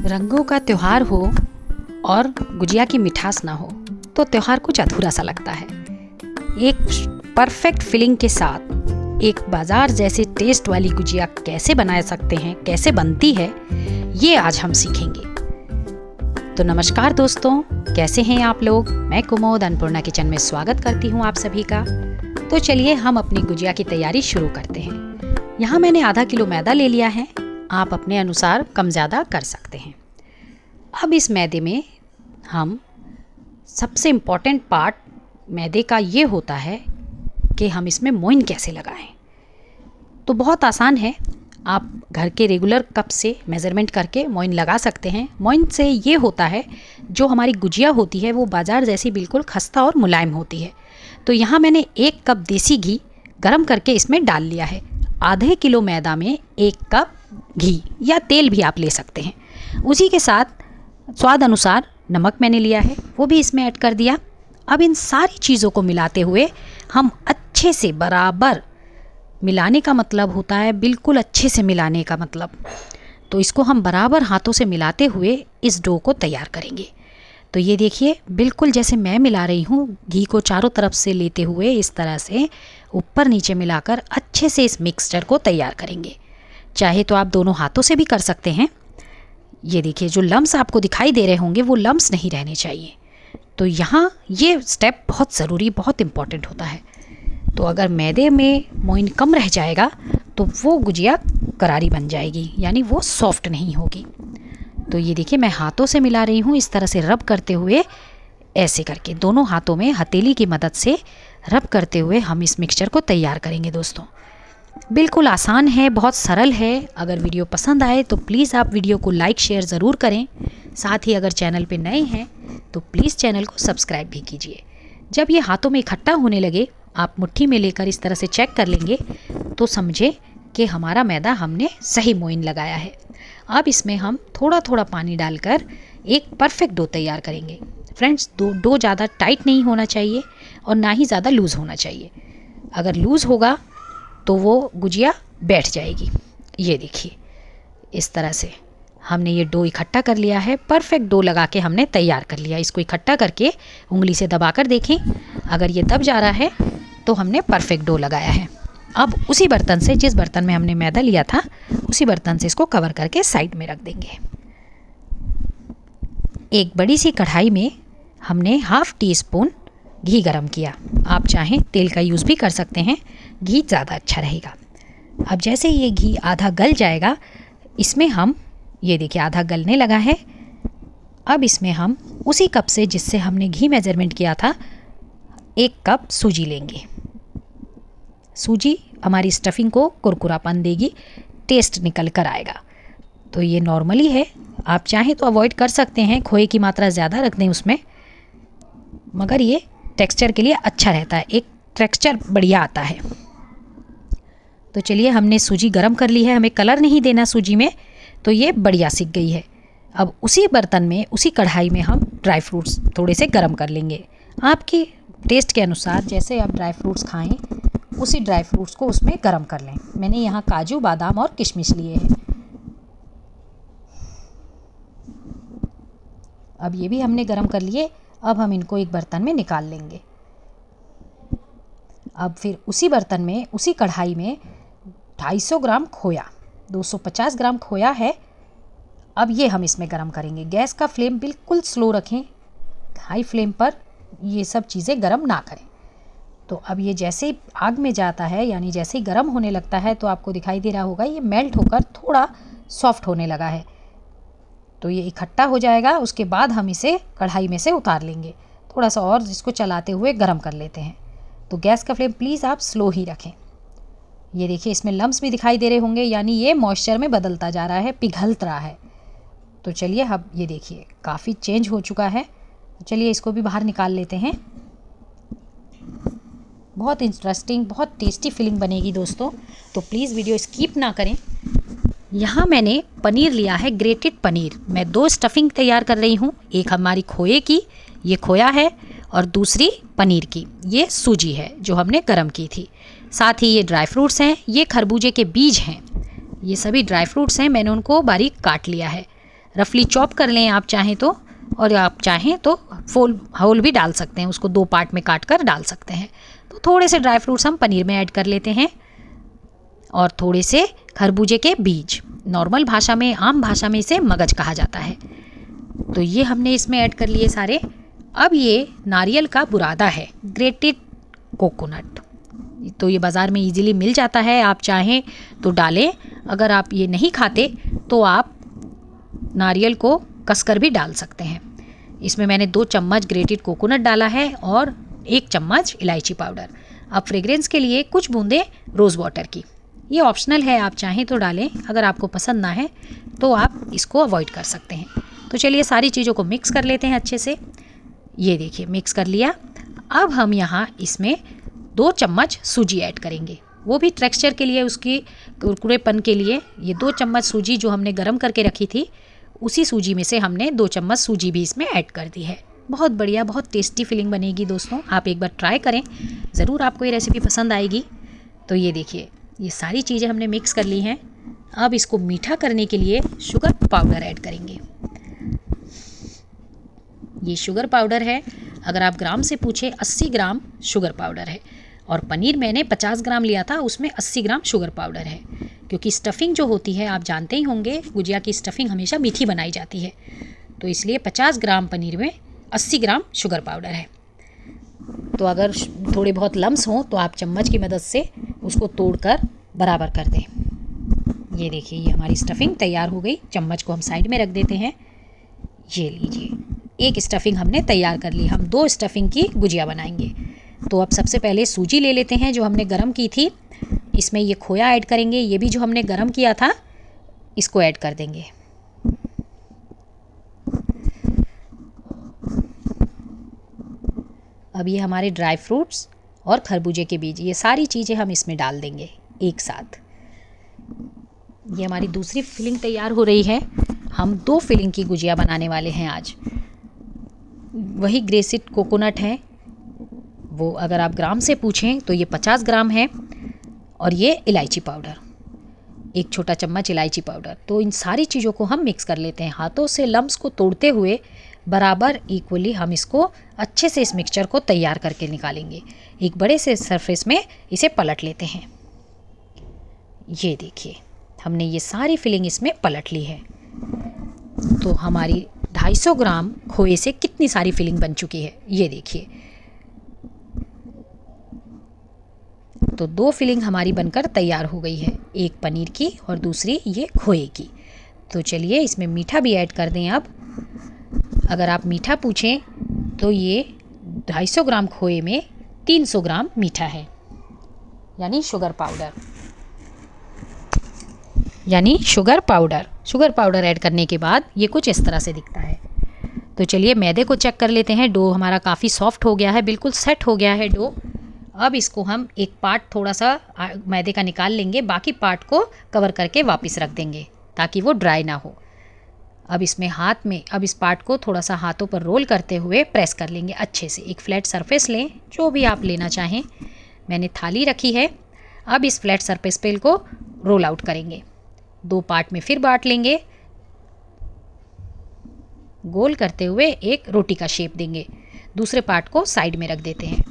रंगों का त्योहार हो और गुजिया की मिठास ना हो तो त्योहार कुछ अधूरा सा लगता है। एक परफेक्ट फिलिंग के साथ एक बाजार जैसे टेस्ट वाली गुजिया कैसे बना सकते हैं, कैसे बनती है, ये आज हम सीखेंगे। तो नमस्कार दोस्तों, कैसे हैं आप लोग। मैं कुमोद अन्नपूर्णा किचन में स्वागत करती हूँ आप सभी का। तो चलिए हम अपनी गुजिया की तैयारी शुरू करते हैं। यहाँ मैंने आधा किलो मैदा ले लिया है, आप अपने अनुसार कम ज़्यादा कर सकते हैं। अब इस मैदे में हम सबसे इम्पॉर्टेंट पार्ट मैदे का ये होता है कि हम इसमें मोइन कैसे लगाएं। तो बहुत आसान है, आप घर के रेगुलर कप से मेज़रमेंट करके मोइन लगा सकते हैं। मोइन से ये होता है जो हमारी गुजिया होती है वो बाज़ार जैसी बिल्कुल खस्ता और मुलायम होती है। तो यहाँ मैंने 1 कप देसी घी गरम करके इसमें डाल लिया है। आधे किलो मैदा में 1 कप घी या तेल भी आप ले सकते हैं। उसी के साथ स्वाद अनुसार नमक मैंने लिया है, वो भी इसमें ऐड कर दिया। अब इन सारी चीज़ों को मिलाते हुए हम अच्छे से बराबर, मिलाने का मतलब होता है बिल्कुल अच्छे से मिलाने का मतलब, तो इसको हम बराबर हाथों से मिलाते हुए इस डो को तैयार करेंगे। तो ये देखिए, बिल्कुल जैसे मैं मिला रही हूँ, घी को चारों तरफ से लेते हुए इस तरह से ऊपर नीचे मिलाकर अच्छे से इस मिक्सचर को तैयार करेंगे। चाहे तो आप दोनों हाथों से भी कर सकते हैं। ये देखिए, जो लम्स आपको दिखाई दे रहे होंगे वो लम्स नहीं रहने चाहिए। तो यहाँ ये स्टेप बहुत ज़रूरी, बहुत इम्पॉर्टेंट होता है। तो अगर मैदे में मोइन कम रह जाएगा तो वो गुजिया करारी बन जाएगी, यानी वो सॉफ्ट नहीं होगी। तो ये देखिए, मैं हाथों से मिला रही हूँ, इस तरह से रब करते हुए, ऐसे करके दोनों हाथों में हथेली की मदद से रब करते हुए हम इस मिक्सचर को तैयार करेंगे। दोस्तों बिल्कुल आसान है, बहुत सरल है। अगर वीडियो पसंद आए तो प्लीज़ आप वीडियो को लाइक शेयर ज़रूर करें। साथ ही अगर चैनल पे नए हैं तो प्लीज़ चैनल को सब्सक्राइब भी कीजिए। जब ये हाथों में इकट्ठा होने लगे, आप मुट्ठी में लेकर इस तरह से चेक कर लेंगे तो समझे कि हमारा मैदा हमने सही मोइन लगाया है। अब इसमें हम थोड़ा थोड़ा पानी डालकर एक परफेक्ट डो तैयार करेंगे। फ्रेंड्स, डो ज़्यादा टाइट नहीं होना चाहिए और ना ही ज़्यादा लूज़ होना चाहिए। अगर लूज़ होगा तो वो गुजिया बैठ जाएगी। ये देखिए, इस तरह से हमने ये डो इकट्ठा कर लिया है। परफेक्ट डो लगा के हमने तैयार कर लिया। इसको इकट्ठा करके उंगली से दबाकर देखें, अगर ये दब जा रहा है तो हमने परफेक्ट डो लगाया है। अब उसी बर्तन से, जिस बर्तन में हमने मैदा लिया था, उसी बर्तन से इसको कवर करके साइड में रख देंगे। एक बड़ी सी कढ़ाई में हमने 1/2 टीस्पून घी गरम किया। आप चाहें तेल का यूज़ भी कर सकते हैं, घी ज़्यादा अच्छा रहेगा। अब जैसे ये घी आधा गल जाएगा, इसमें हम, ये देखिए आधा गलने लगा है। अब इसमें हम उसी कप से जिससे हमने घी मेजरमेंट किया था 1 कप सूजी लेंगे। सूजी हमारी स्टफिंग को कुरकुरापन देगी, टेस्ट निकल कर आएगा। तो ये नॉर्मली है, आप चाहें तो अवॉइड कर सकते हैं, खोए की मात्रा ज़्यादा रख दें उसमें, मगर ये टेक्सचर के लिए अच्छा रहता है, एक टेक्सचर बढ़िया आता है। तो चलिए, हमने सूजी गरम कर ली है, हमें कलर नहीं देना सूजी में, तो ये बढ़िया सिक गई है। अब उसी बर्तन में, उसी कढ़ाई में हम ड्राई फ्रूट्स थोड़े से गरम कर लेंगे। आपके टेस्ट के अनुसार जैसे आप ड्राई फ्रूट्स खाएं, उसी ड्राई फ्रूट्स को उसमें गरम कर लें। मैंने यहाँ काजू, बादाम और किशमिश लिए हैं। अब ये भी हमने गरम कर लिए। अब हम इनको एक बर्तन में निकाल लेंगे। अब फिर उसी बर्तन में, उसी कढ़ाई में 250 ग्राम खोया, 250 ग्राम खोया है। अब ये हम इसमें गरम करेंगे। गैस का फ्लेम बिल्कुल स्लो रखें, हाई फ्लेम पर ये सब चीज़ें गरम ना करें। तो अब ये जैसे ही आग में जाता है, यानी जैसे ही गरम होने लगता है, तो आपको दिखाई दे रहा होगा ये मेल्ट होकर थोड़ा सॉफ्ट होने लगा है। तो ये इकट्ठा हो जाएगा। उसके बाद हम इसे कढ़ाई में से उतार लेंगे। थोड़ा सा और इसको चलाते हुए गरम कर लेते हैं। तो गैस का फ्लेम प्लीज़ आप स्लो ही रखें। ये देखिए, इसमें लम्स भी दिखाई दे रहे होंगे, यानी ये मॉइस्चर में बदलता जा रहा है, पिघल रहा है। तो चलिए, अब ये देखिए काफ़ी चेंज हो चुका है। तो चलिए इसको भी बाहर निकाल लेते हैं। बहुत इंटरेस्टिंग, बहुत टेस्टी फीलिंग बनेगी दोस्तों, तो प्लीज़ वीडियो स्किप ना करें। यहाँ मैंने पनीर लिया है, ग्रेटेड पनीर। मैं 2 स्टफिंग तैयार कर रही हूँ, एक हमारी खोए की, ये खोया है, और दूसरी पनीर की, ये सूजी है जो हमने गरम की थी। साथ ही ये ड्राई फ्रूट्स हैं, ये खरबूजे के बीज हैं। ये सभी ड्राई फ्रूट्स हैं, मैंने उनको बारीक काट लिया है। रफली चॉप कर लें आप चाहें तो, और आप चाहें तो होल भी डाल सकते हैं, उसको 2 पार्ट में काट कर डाल सकते हैं। तो थोड़े से ड्राई फ्रूट्स हम पनीर में ऐड कर लेते हैं और थोड़े से खरबूजे के बीज, नॉर्मल भाषा में, आम भाषा में इसे मगज कहा जाता है। तो ये हमने इसमें ऐड कर लिए सारे। अब ये नारियल का बुरादा है, ग्रेटेड कोकोनट, तो ये बाज़ार में इजीली मिल जाता है, आप चाहें तो डालें। अगर आप ये नहीं खाते तो आप नारियल को कसकर भी डाल सकते हैं। इसमें मैंने 2 चम्मच ग्रेटेड कोकोनट डाला है और 1 चम्मच इलायची पाउडर। अब फ्रेग्रेंस के लिए कुछ बूंदें रोज़ वाटर की, ये ऑप्शनल है, आप चाहें तो डालें, अगर आपको पसंद ना है तो आप इसको अवॉइड कर सकते हैं। तो चलिए सारी चीज़ों को मिक्स कर लेते हैं अच्छे से। ये देखिए मिक्स कर लिया। अब हम यहाँ इसमें 2 चम्मच सूजी ऐड करेंगे, वो भी टेक्सचर के लिए, उसकी कुरकुरेपन के लिए। ये 2 चम्मच सूजी जो हमने गर्म करके रखी थी, उसी सूजी में से हमने 2 चम्मच सूजी भी इसमें ऐड कर दी है। बहुत बढ़िया, बहुत टेस्टी फिलिंग बनेगी दोस्तों, आप एक बार ट्राई करें, ज़रूर आपको ये रेसिपी पसंद आएगी। तो ये देखिए ये सारी चीज़ें हमने मिक्स कर ली हैं। अब इसको मीठा करने के लिए शुगर पाउडर ऐड करेंगे। ये शुगर पाउडर है, अगर आप ग्राम से पूछें 80 ग्राम शुगर पाउडर है, और पनीर मैंने 50 ग्राम लिया था, उसमें 80 ग्राम शुगर पाउडर है। क्योंकि स्टफिंग जो होती है आप जानते ही होंगे, गुजिया की स्टफिंग हमेशा मीठी बनाई जाती है, तो इसलिए 50 ग्राम पनीर में 80 ग्राम शुगर पाउडर है। तो अगर थोड़े बहुत लम्स हों तो आप चम्मच की मदद से उसको तोड़कर बराबर कर दें। ये देखिए ये हमारी स्टफिंग तैयार हो गई। चम्मच को हम साइड में रख देते हैं। ये लीजिए, एक स्टफिंग हमने तैयार कर ली। हम 2 स्टफिंग की गुजिया बनाएंगे। तो अब सबसे पहले सूजी ले लेते हैं जो हमने गरम की थी, इसमें ये खोया ऐड करेंगे, ये भी जो हमने गरम किया था इसको ऐड कर देंगे। अब ये हमारे ड्राई फ्रूट्स और खरबूजे के बीज, ये सारी चीज़ें हम इसमें डाल देंगे एक साथ। ये हमारी दूसरी फिलिंग तैयार हो रही है। हम 2 फिलिंग की गुजिया बनाने वाले हैं आज। वही ग्रेटेड कोकोनट है, वो अगर आप ग्राम से पूछें तो ये 50 ग्राम है, और ये इलायची पाउडर, 1 छोटा चम्मच इलायची पाउडर। तो इन सारी चीज़ों को हम मिक्स कर लेते हैं, हाथों से लम्स को तोड़ते हुए बराबर इक्वली हम इसको अच्छे से इस मिक्सचर को तैयार करके निकालेंगे। एक बड़े से सरफेस में इसे पलट लेते हैं। ये देखिए हमने ये सारी फिलिंग इसमें पलट ली है। तो हमारी 250 ग्राम खोए से कितनी सारी फिलिंग बन चुकी है, ये देखिए। तो 2 फिलिंग हमारी बनकर तैयार हो गई है, एक पनीर की और दूसरी ये खोए की। तो चलिए इसमें मीठा भी ऐड कर दें। अब अगर आप मीठा पूछें तो ये 250 ग्राम खोए में 300 ग्राम मीठा है, यानी sugar powder. Sugar powder add करने के बाद ये कुछ इस तरह से दिखता है। तो चलिए मैदे को चेक कर लेते हैं। डो हमारा काफ़ी सॉफ्ट हो गया है, बिल्कुल सेट हो गया है डो। अब इसको हम एक पार्ट थोड़ा सा मैदे का निकाल लेंगे, बाकी पार्ट को कवर करके वापस रख देंगे ताकि वो ड्राई ना हो। अब इसमें अब इस पार्ट को थोड़ा सा हाथों पर रोल करते हुए प्रेस कर लेंगे अच्छे से। एक फ्लैट सरफेस लें, जो भी आप लेना चाहें। मैंने थाली रखी है। अब इस फ्लैट सरफेस पे को रोल आउट करेंगे, 2 पार्ट में फिर बांट लेंगे, गोल करते हुए एक रोटी का शेप देंगे। दूसरे पार्ट को साइड में रख देते हैं।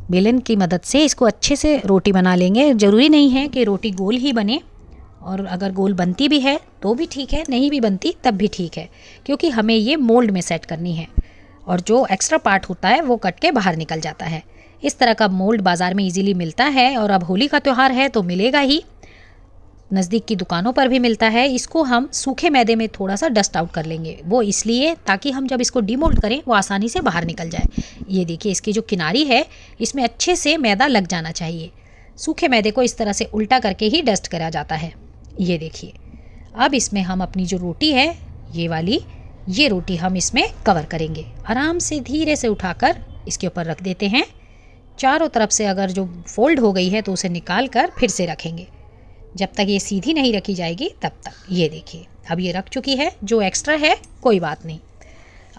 बेलन की मदद से इसको अच्छे से रोटी बना लेंगे। ज़रूरी नहीं है कि रोटी गोल ही बने, और अगर गोल बनती भी है तो भी ठीक है, नहीं भी बनती तब भी ठीक है, क्योंकि हमें ये मोल्ड में सेट करनी है और जो एक्स्ट्रा पार्ट होता है वो कट के बाहर निकल जाता है। इस तरह का मोल्ड बाज़ार में इजीली मिलता है, और अब होली का त्यौहार है तो मिलेगा ही, नज़दीक की दुकानों पर भी मिलता है। इसको हम सूखे मैदे में थोड़ा सा डस्ट आउट कर लेंगे, वो इसलिए ताकि हम जब इसको डीमोल्ड करें वो आसानी से बाहर निकल जाए। ये देखिए इसकी जो किनारी है इसमें अच्छे से मैदा लग जाना चाहिए। सूखे मैदे को इस तरह से उल्टा करके ही डस्ट करा जाता है। ये देखिए अब इसमें हम अपनी जो रोटी है ये वाली, ये रोटी हम इसमें कवर करेंगे। आराम से धीरे से उठाकर इसके ऊपर रख देते हैं। चारों तरफ से अगर जो फोल्ड हो गई है तो उसे निकाल कर फिर से रखेंगे, जब तक ये सीधी नहीं रखी जाएगी तब तक। ये देखिए अब ये रख चुकी है, जो एक्स्ट्रा है कोई बात नहीं।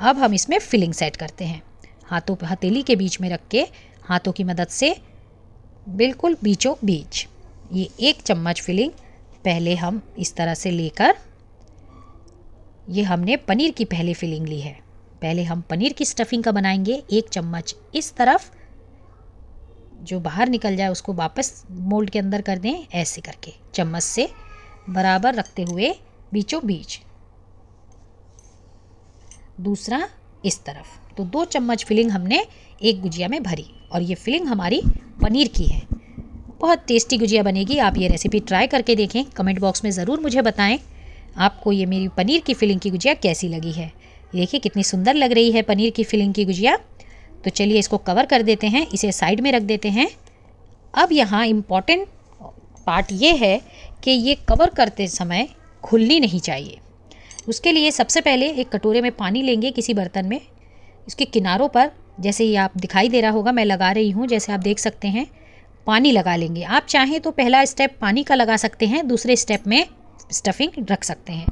अब हम इसमें फिलिंग सेट करते हैं। हथेली के बीच में रख के हाथों की मदद से बिल्कुल बीचों बीच ये 1 चम्मच फिलिंग पहले हम इस तरह से लेकर, ये हमने पनीर की पहले फिलिंग ली है। पहले हम पनीर की स्टफिंग का बनाएंगे। 1 चम्मच इस तरफ, जो बाहर निकल जाए उसको वापस मोल्ड के अंदर कर दें, ऐसे करके चम्मच से बराबर रखते हुए बीचों बीच। दूसरा इस तरफ। तो 2 चम्मच फिलिंग हमने एक गुजिया में भरी और ये फिलिंग हमारी पनीर की है। बहुत टेस्टी गुजिया बनेगी। आप ये रेसिपी ट्राई करके देखें। कमेंट बॉक्स में ज़रूर मुझे बताएं आपको ये मेरी पनीर की फिलिंग की गुजिया कैसी लगी है। देखिए कितनी सुंदर लग रही है पनीर की फिलिंग की गुजिया। तो चलिए इसको कवर कर देते हैं, इसे साइड में रख देते हैं। अब यहाँ इम्पॉर्टेंट पार्ट ये है कि ये कवर करते समय खुलनी नहीं चाहिए। उसके लिए सबसे पहले एक कटोरे में पानी लेंगे किसी बर्तन में। इसके किनारों पर, जैसे ये आप दिखाई दे रहा होगा, मैं लगा रही हूँ, जैसे आप देख सकते हैं, पानी लगा लेंगे। आप चाहें तो पहला स्टेप पानी का लगा सकते हैं, दूसरे स्टेप में स्टफिंग रख सकते हैं।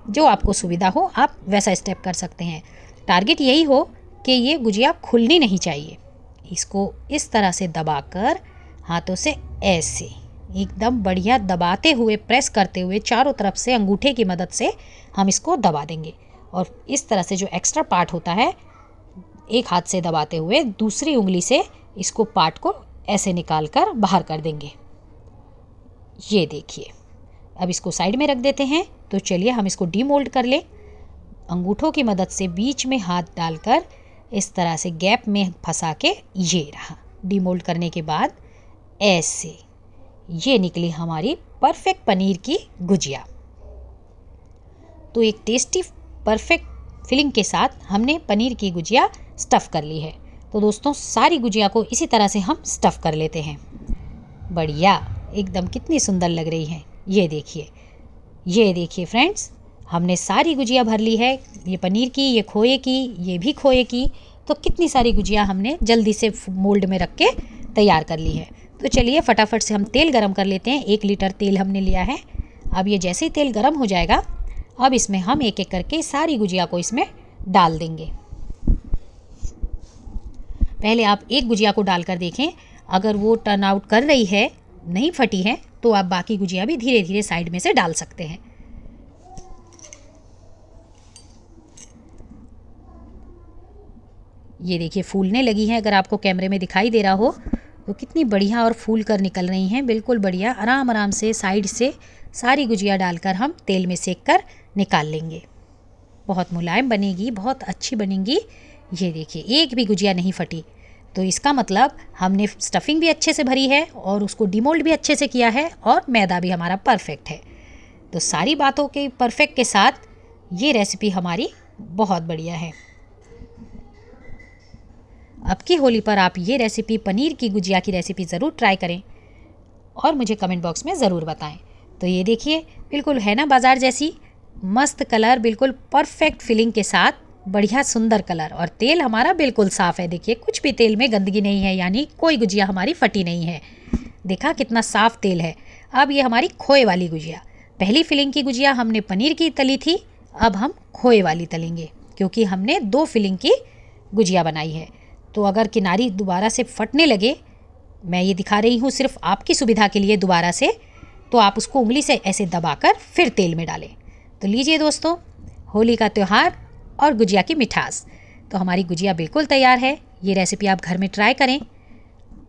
जो आपको सुविधा हो आप वैसा स्टेप कर सकते हैं। टारगेट यही हो कि ये गुजिया खुलनी नहीं चाहिए। इसको इस तरह से दबाकर हाथों से ऐसे एकदम बढ़िया दबाते हुए, प्रेस करते हुए चारों तरफ से अंगूठे की मदद से हम इसको दबा देंगे। और इस तरह से जो एक्स्ट्रा पार्ट होता है, एक हाथ से दबाते हुए दूसरी उंगली से इसको पार्ट को ऐसे निकाल कर बाहर कर देंगे। ये देखिए, अब इसको साइड में रख देते हैं। तो चलिए हम इसको डीमोल्ड कर लें। अंगूठों की मदद से बीच में हाथ डालकर इस तरह से गैप में फंसा के, ये रहा। डीमोल्ड करने के बाद ऐसे ये निकली हमारी परफेक्ट पनीर की गुजिया। तो एक टेस्टी परफेक्ट फिलिंग के साथ हमने पनीर की गुजिया स्टफ़ कर ली है। तो दोस्तों सारी गुजिया को इसी तरह से हम स्टफ़ कर लेते हैं। बढ़िया, एकदम कितनी सुंदर लग रही है। ये देखिए फ्रेंड्स, हमने सारी गुजिया भर ली है। ये पनीर की, ये खोए की, ये भी खोए की। तो कितनी सारी गुजिया हमने जल्दी से मोल्ड में रख के तैयार कर ली है। तो चलिए फटाफट से हम तेल गरम कर लेते हैं। 1 लीटर तेल हमने लिया है। अब ये जैसे ही तेल गरम हो जाएगा, अब इसमें हम एक एक करके सारी गुजिया को इसमें डाल देंगे। पहले आप एक गुजिया को डालकर देखें, अगर वो टर्न आउट कर रही है, नहीं फटी है, तो आप बाकी गुजिया भी धीरे धीरे साइड में से डाल सकते हैं। ये देखिए फूलने लगी हैं। अगर आपको कैमरे में दिखाई दे रहा हो तो कितनी बढ़िया और फूल कर निकल रही हैं। बिल्कुल बढ़िया, आराम आराम से साइड से सारी गुजिया डालकर हम तेल में सेक कर निकाल लेंगे। बहुत मुलायम बनेगी, बहुत अच्छी बनेगी। ये देखिए एक भी गुजिया नहीं फटी। तो इसका मतलब हमने स्टफिंग भी अच्छे से भरी है और उसको डिमोल्ड भी अच्छे से किया है और मैदा भी हमारा परफेक्ट है। तो सारी बातों के परफेक्ट के साथ ये रेसिपी हमारी बहुत बढ़िया है। अब की होली पर आप ये रेसिपी, पनीर की गुजिया की रेसिपी ज़रूर ट्राई करें और मुझे कमेंट बॉक्स में ज़रूर बताएं। तो ये देखिए बिल्कुल है ना बाज़ार जैसी, मस्त कलर, बिल्कुल परफेक्ट फिलिंग के साथ, बढ़िया सुंदर कलर। और तेल हमारा बिल्कुल साफ़ है। देखिए कुछ भी तेल में गंदगी नहीं है, यानी कोई गुजिया हमारी फटी नहीं है। देखा कितना साफ़ तेल है। अब ये हमारी खोए वाली गुजिया, पहली फिलिंग की गुजिया हमने पनीर की तली थी, अब हम खोए वाली तलेंगे, क्योंकि हमने 2 फिलिंग की गुजिया बनाई है। तो अगर किनारी दोबारा से फटने लगे, मैं ये दिखा रही हूँ सिर्फ आपकी सुविधा के लिए दोबारा से, तो आप उसको उंगली से ऐसे दबाकर फिर तेल में डालें। तो लीजिए दोस्तों, होली का त्यौहार और गुजिया की मिठास। तो हमारी गुजिया बिल्कुल तैयार है। ये रेसिपी आप घर में ट्राई करें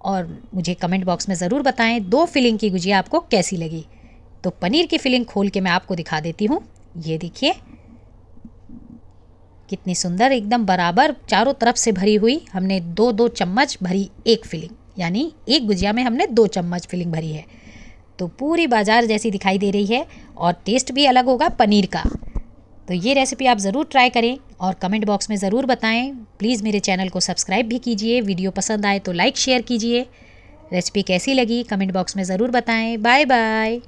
और मुझे कमेंट बॉक्स में ज़रूर बताएं 2 फिलिंग की गुजिया आपको कैसी लगी। तो पनीर की फिलिंग खोल के मैं आपको दिखा देती हूँ। ये देखिए कितनी सुंदर, एकदम बराबर चारों तरफ से भरी हुई। हमने 2-2 चम्मच भरी एक फिलिंग, यानी एक गुजिया में हमने 2 चम्मच फिलिंग भरी है। तो पूरी बाजार जैसी दिखाई दे रही है और टेस्ट भी अलग होगा पनीर का। तो ये रेसिपी आप ज़रूर ट्राई करें और कमेंट बॉक्स में ज़रूर बताएं। प्लीज़ मेरे चैनल को सब्सक्राइब भी कीजिए। वीडियो पसंद आए तो लाइक शेयर कीजिए। रेसिपी कैसी लगी कमेंट बॉक्स में ज़रूर बताएं। Bye bye.